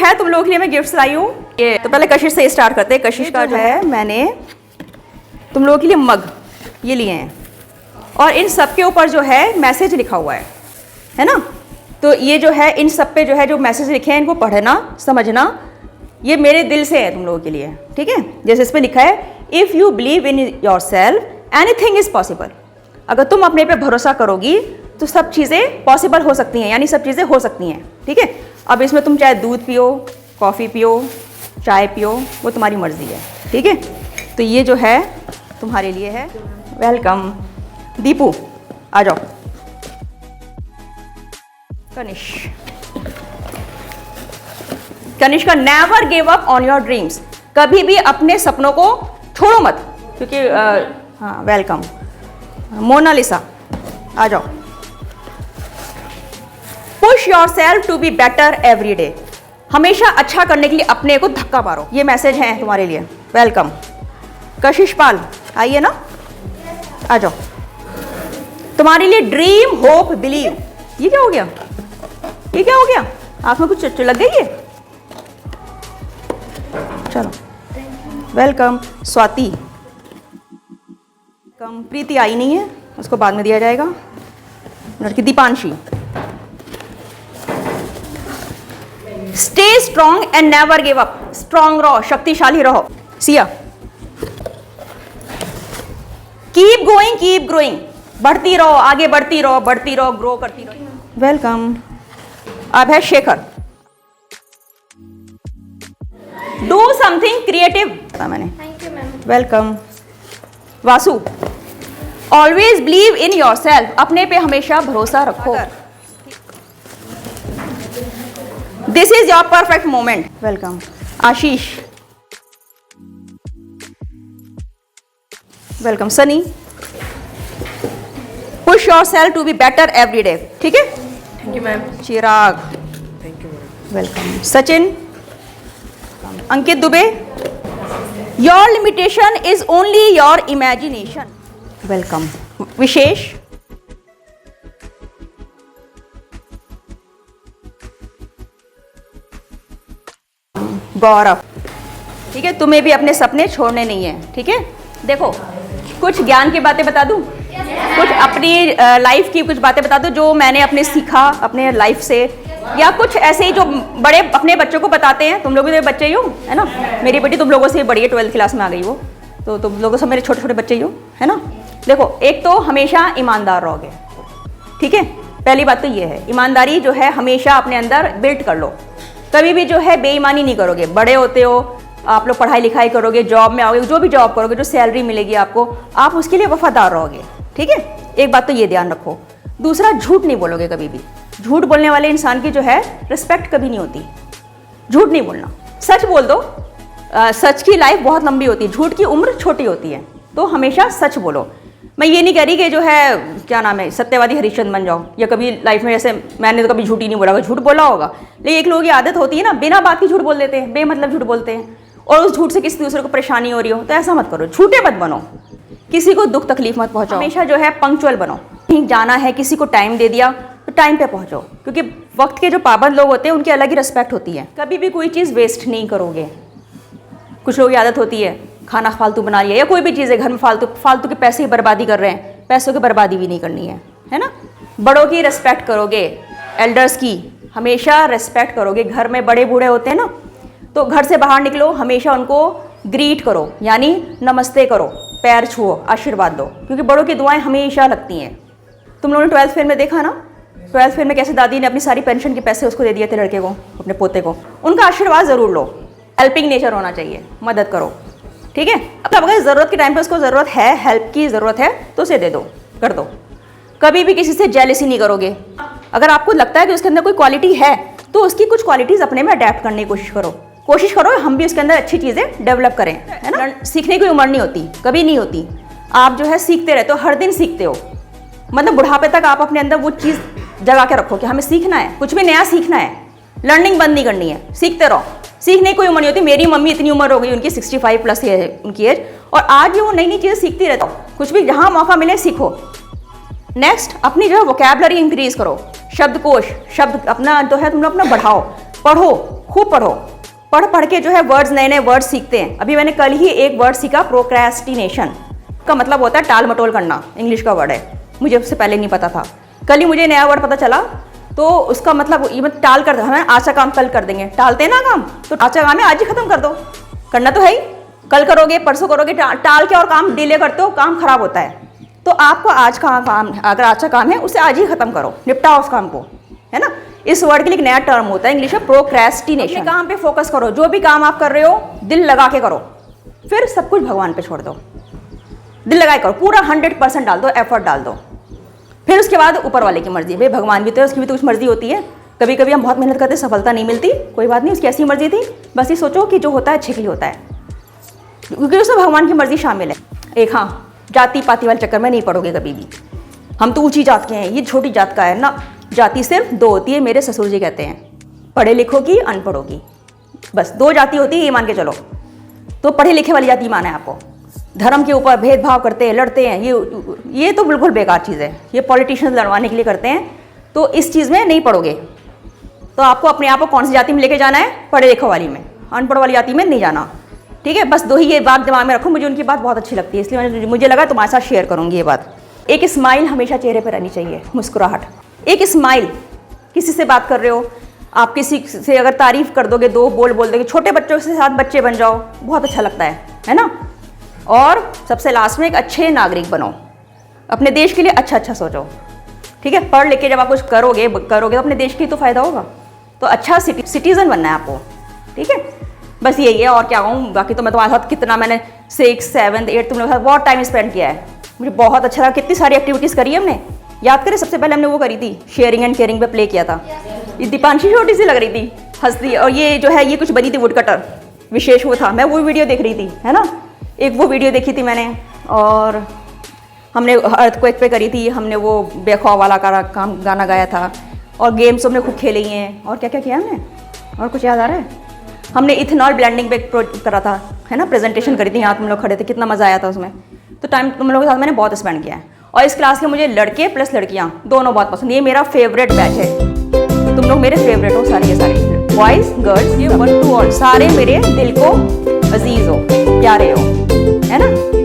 है तुम लोगों के लिए मैं गिफ्ट्स लाई हूँ। ये तो पहले कशिश से स्टार्ट करते हैं। कशिश का जो है मैंने तुम लोगों के लिए मग ये लिए हैं और इन सब के ऊपर जो है मैसेज लिखा हुआ है ना। तो ये जो है इन सब पे जो है जो मैसेज लिखे हैं इनको पढ़ना समझना, ये मेरे दिल से है तुम लोगों के लिए, ठीक है। जैसे इस पे लिखा है if you believe in your self anything is possible. अगर तुम अपने पे भरोसा करोगी तो सब चीज़ें पॉसिबल हो सकती हैं, यानी सब चीज़ें हो सकती हैं, ठीक है। अब इसमें तुम चाहे दूध पियो, कॉफ़ी पियो, चाय पियो, वो तुम्हारी मर्ज़ी है, ठीक है। तो ये जो है तुम्हारे लिए है। वेलकम दीपू, आ जाओ। Kanishka, never give up on your dreams. कभी भी अपने सपनों को छोड़ो मत, क्योंकि हाँ वेलकम। मोनालिसा, आ जाओ। Push yourself to be better every day. हमेशा अच्छा करने के लिए अपने को धक्का मारो, ये मैसेज है तुम्हारे लिए। वेलकम। कशिश पाल, आइए ना, आ जाओ। तुम्हारे लिए ड्रीम होप बिलीव। ये क्या हो गया, ये क्या हो गया, आँख में कुछ लग गई है। चलो वेलकम। स्वाति, कम। प्रीति आई नहीं है, उसको बाद में दिया जाएगा। लड़की Deepanshi, stay strong and never give up. Strong रहो, शक्तिशाली रहो। Siya, keep going keep growing. बढ़ती रहो, आगे बढ़ती रहो, बढ़ती रहो, ग्रो करती रहो। वेलकम। अब है शेखर, डू समथिंग क्रिएटिव। मैंने thank you ma'am. Welcome. Vasu, always believe in yourself. अपने पे हमेशा भरोसा रखो। This is your perfect moment. Welcome. Ashish, welcome. Sunny, push yourself to be better every day, ठीक है। Thank you ma'am. Chirag, thank you ma'am. Welcome. Sachin, Ankit Dubey, your limitation is only your imagination. Welcome. Vishesh, Gaurav, ठीक है। तुम्हें भी अपने सपने छोड़ने नहीं है, ठीक है। देखो कुछ ज्ञान की बातें बता दूं, कुछ अपनी लाइफ की कुछ बातें बता दूं जो मैंने अपने सीखा अपने लाइफ से, या कुछ ऐसे ही जो बड़े अपने बच्चों को बताते हैं। तुम लोग भी तो बच्चे ही हो, है ना। मेरी बेटी तुम लोगों से बड़ी है, 12th क्लास में आ गई वो, तो तुम लोगों से मेरे छोटे छोटे बच्चे ही हो, है ना। देखो एक तो हमेशा ईमानदार रहोगे, ठीक है। पहली बात तो ये है, ईमानदारी जो है हमेशा अपने अंदर बिल्ड कर लो। कभी भी जो है बेईमानी नहीं करोगे। बड़े होते हो आप लोग, पढ़ाई लिखाई करोगे, जॉब में आओगे, जो भी जॉब करोगे, जो सैलरी मिलेगी आपको, आप उसके लिए वफादार रहोगे, ठीक है। एक बात तो ये ध्यान रखो। दूसरा, झूठ नहीं बोलोगे कभी भी। झूठ बोलने वाले इंसान की जो है रिस्पेक्ट कभी नहीं होती। झूठ नहीं बोलना, सच बोल दो। सच की लाइफ बहुत लंबी होती है, झूठ की उम्र छोटी होती है। तो हमेशा सच बोलो। मैं ये नहीं कह रही कि जो है क्या नाम है सत्यवादी हरिश्चंद्र बन जाओ, या कभी लाइफ में जैसे मैंने तो कभी झूठ ही नहीं बोला होगा, झूठ बोला होगा। लेकिन एक लोगों की आदत होती है ना, बिना बात की झूठ बोल देते हैं, बेमतलब झूठ बोलते हैं, और उस झूठ से किसी दूसरे को परेशानी हो रही हो। तो ऐसा मत करो, झूठे मत बनो, किसी को दुख तकलीफ मत पहुंचाओ। हमेशा जो है पंक्चुअल बनो। कहीं जाना है, किसी को टाइम दे दिया तो टाइम पे पहुंचो, क्योंकि वक्त के जो पाबंद लोग होते हैं उनकी अलग ही रिस्पेक्ट होती है। कभी भी कोई चीज़ वेस्ट नहीं करोगे। कुछ लोगों की आदत होती है खाना फालतू बना लिया, या कोई भी चीज़ है घर में फालतू के पैसे की बर्बादी कर रहे हैं। पैसों की बर्बादी भी नहीं करनी है ना। बड़ों की रिस्पेक्ट करोगे, एल्डर्स की हमेशा रिस्पेक्ट करोगे। घर में बड़े बूढ़े होते हैं ना, तो घर से बाहर निकलो हमेशा उनको ग्रीट करो, यानी नमस्ते करो, पैर छुओ, आशीर्वाद दो, क्योंकि बड़ों की दुआएं हमेशा लगती हैं। तुम लोगों ने 12th फेल में देखा ना, 12th फेल में कैसे दादी ने अपनी सारी पेंशन के पैसे उसको दे दिए थे, लड़के को, अपने पोते को। उनका आशीर्वाद ज़रूर लो। हेल्पिंग नेचर होना चाहिए, मदद करो, ठीक है। अब अगर ज़रूरत के टाइम पे उसको ज़रूरत है, हेल्प की ज़रूरत है, तो उसे दे दो, कर दो। कभी भी किसी से जेलसी नहीं करोगे। अगर आपको लगता है कि उसके अंदर कोई क्वालिटी है, तो उसकी कुछ क्वालिटीज़ अपने में अडेप्ट करने की कोशिश करो। हम भी उसके अंदर अच्छी चीज़ें डेवलप करें, है ना। सीखने की उम्र नहीं होती, कभी नहीं होती। आप जो है सीखते रहते हो, हर दिन सीखते हो। मतलब बुढ़ापे तक आप अपने अंदर वो चीज़ जगा के रखो कि हमें सीखना है, कुछ भी नया सीखना है। लर्निंग बंद नहीं करनी है, सीखते रहो। सीखने की कोई उम्र नहीं होती। मेरी मम्मी इतनी उम्र हो गई, उनकी 65 प्लस है उनकी एज, और आज भी वो नई नई चीज़ें सीखती रहती हो। कुछ भी जहाँ मौका मिले सीखो। नेक्स्ट, अपनी जो है वोकैबुलरी इंक्रीज करो। शब्दकोश, शब्द अपना जो है तुम लोग अपना बढ़ाओ, पढ़ो, खूब पढ़ो, पढ़ पढ़ के जो है वर्ड्स, नए नए वर्ड्स सीखते हैं। अभी मैंने कल ही एक वर्ड सीखा, प्रोक्रेस्टिनेशन का मतलब होता है टाल मटोल करना, इंग्लिश का वर्ड है, मुझे उससे पहले नहीं पता था। कल ही मुझे नया वर्ड पता चला। तो उसका मतलब ये मतलब टाल कर, हमें आज का काम कल कर देंगे, टालते हैं ना काम, तो आज का काम है आज ही खत्म कर दो, करना तो है ही, कल करोगे परसों करोगे, टाल के और काम डिले करते हो, काम खराब होता है। तो आपको आज का काम, अगर आज का काम है उसे आज ही खत्म करो, निपटाओ उस काम को, है ना। इस वर्ड के लिए एक नया टर्म होता है इंग्लिश में, प्रोक्रेस्टिनेशन। अपने काम पे फोकस करो, जो भी काम आप कर रहे हो दिल लगा के करो, फिर सब कुछ भगवान पे छोड़ दो, दिल लगा के करो, पूरा 100% डाल दो, एफर्ट डाल दो। फिर उसके बाद ऊपर वाले की मर्जी, भाई भगवान भी तो है, उसकी भी तो कुछ मर्जी होती है। कभी कभी हम बहुत मेहनत करते, सफलता नहीं मिलती, कोई बात नहीं, उसकी ऐसी मर्जी थी, बस ये सोचो कि जो होता है अच्छे के लिए होता है, क्योंकि उसमें भगवान की मर्जी शामिल है। एक हाँ, जाति पाति वाले चक्कर में नहीं पड़ोगे कभी भी, हम तो ऊंची जात के हैं, ये छोटी जात का है ना। जाति सिर्फ दो होती है, मेरे ससुर जी कहते हैं, पढ़े लिखों की, अनपढ़ों की, बस 2 जाति होती है, ये मान के चलो। तो पढ़े लिखे वाली जाति माना है आपको, धर्म के ऊपर भेदभाव करते हैं, लड़ते हैं, ये तो बिल्कुल बेकार चीज़ है, ये पॉलिटिशियंस लड़वाने के लिए करते हैं। तो इस चीज़ में नहीं पढ़ोगे, तो आपको अपने आप को कौन सी जाति में लेके जाना है, पढ़े लिखे वाली में, अनपढ़ वाली जाति में नहीं जाना, ठीक है। बस 2 ही ये बात दिमाग में रखो, मुझे उनकी बात बहुत अच्छी लगती है, इसलिए मुझे लगा तुम्हारे साथ शेयर करूँगी ये बात। एक स्माइल हमेशा चेहरे पर रहनी चाहिए, मुस्कुराहट, एक स्माइल। किसी से बात कर रहे हो, आप किसी से अगर तारीफ कर दोगे, 2 बोल दोगे, छोटे बच्चों के साथ बच्चे बन जाओ, बहुत अच्छा लगता है ना। और सबसे लास्ट में एक अच्छे नागरिक बनो, अपने देश के लिए अच्छा अच्छा सोचो, ठीक है। पढ़ लिख के जब आप कुछ करोगे तो अपने देश की तो फायदा होगा, तो अच्छा सिटीजन बनना है आपको, ठीक है। बस यही है, और क्या कहूँ, बाकी तो मैं तुम्हारे साथ कितना, मैंने 6th 7th 8th तुम लोगों के साथ बहुत टाइम स्पेंड किया है, मुझे बहुत अच्छा लगा। कितनी सारी एक्टिविटीज़ करी है हमने, याद करें सबसे पहले हमने वो करी थी, शेयरिंग एंड केयरिंग पे प्ले किया था। ये दीपांशी छोटी सी लग रही थी, हंसती, और ये जो है ये कुछ बनी थी वुड कटर, विशेष वो था, मैं वो वीडियो देख रही थी, है ना, एक वो वीडियो देखी थी मैंने। और हमने अर्थक्वेक पे करी थी, हमने वो बेखौफ वाला काम गाना गाया था, और गेम्स हमने खूब खेली हैं। और क्या क्या किया हमने, और कुछ याद आ रहा है, हमने इथेनॉल ब्लेंडिंग पे करा था, है ना, प्रेजेंटेशन करी थी, यहाँ तुम लोग खड़े थे, कितना मज़ा आया था उसमें। तो टाइम तुम लोगों के साथ मैंने बहुत स्पेंड किया है। और इस क्लास के मुझे लड़के प्लस लड़कियाँ दोनों बहुत पसंद, ये मेरा फेवरेट बैच है, तुम लोग मेरे फेवरेट हो सारे के सारे, बॉयज़ गर्ल्स, ये 1 to all सारे मेरे दिल को अजीज़ हो, प्यारे हो, है ना।